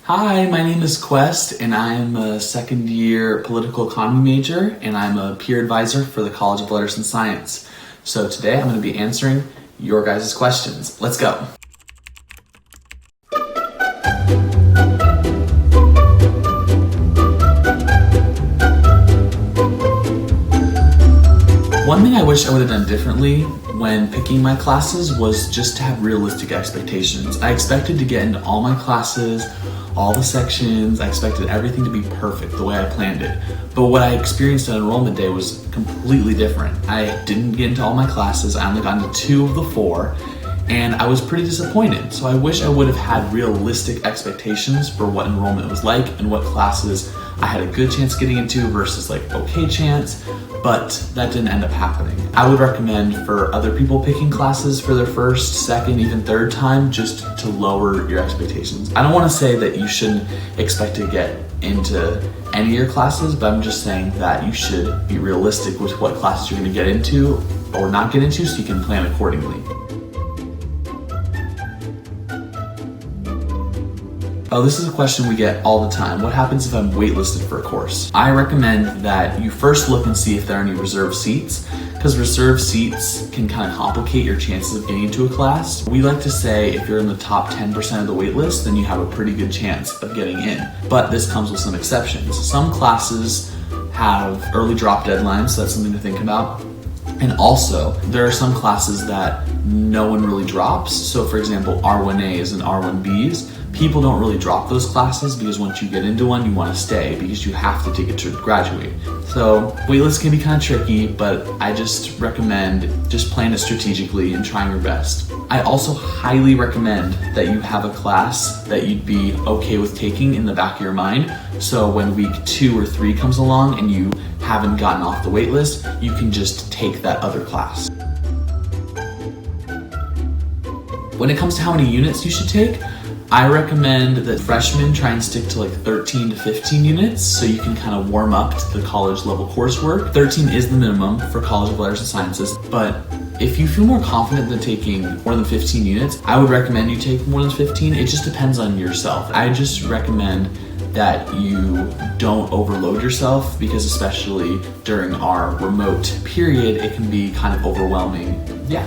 Hi, my name is Quest, and I'm a second year political economy major, and I'm a peer advisor for the College of Letters and Science. So today I'm going to be answering your guys' questions. Let's go. One thing I wish I would have done differently when picking my classes was just to have realistic expectations. I expected to get into all my classes, all the sections. I expected everything to be perfect the way I planned it. But what I experienced on enrollment day was completely different. I didn't get into all my classes. I only got into 2 of the 4, and I was pretty disappointed. So I wish I would have had realistic expectations for what enrollment was like and what classes I had a good chance getting into versus like okay chance, but that didn't end up happening. I would recommend for other people picking classes for their first, second, even third time just to lower your expectations. I don't want to say that you shouldn't expect to get into any of your classes, but I'm just saying that you should be realistic with what classes you're going to get into or not get into so you can plan accordingly. Oh, this is a question we get all the time. What happens if I'm waitlisted for a course? I recommend that you first look and see if there are any reserved seats, because reserved seats can kind of complicate your chances of getting into a class. We like to say if you're in the top 10% of the waitlist, then you have a pretty good chance of getting in. But this comes with some exceptions. Some classes have early drop deadlines, so that's something to think about. And also, there are some classes that no one really drops. So for example, R1As and R1Bs, people don't really drop those classes because once you get into one, you want to stay because you have to take it to graduate. So waitlists can be kind of tricky, but I just recommend just playing it strategically and trying your best. I also highly recommend that you have a class that you'd be okay with taking in the back of your mind. So when week 2 or 3 comes along and you haven't gotten off the waitlist, you can just take that other class. When it comes to how many units you should take, I recommend that freshmen try and stick to like 13 to 15 units so you can kind of warm up to the college level coursework. 13 is the minimum for College of Letters and Sciences, but if you feel more confident than taking more than 15 units, I would recommend you take more than 15. It just depends on yourself. I just recommend that you don't overload yourself because especially during our remote period, it can be kind of overwhelming. Yeah.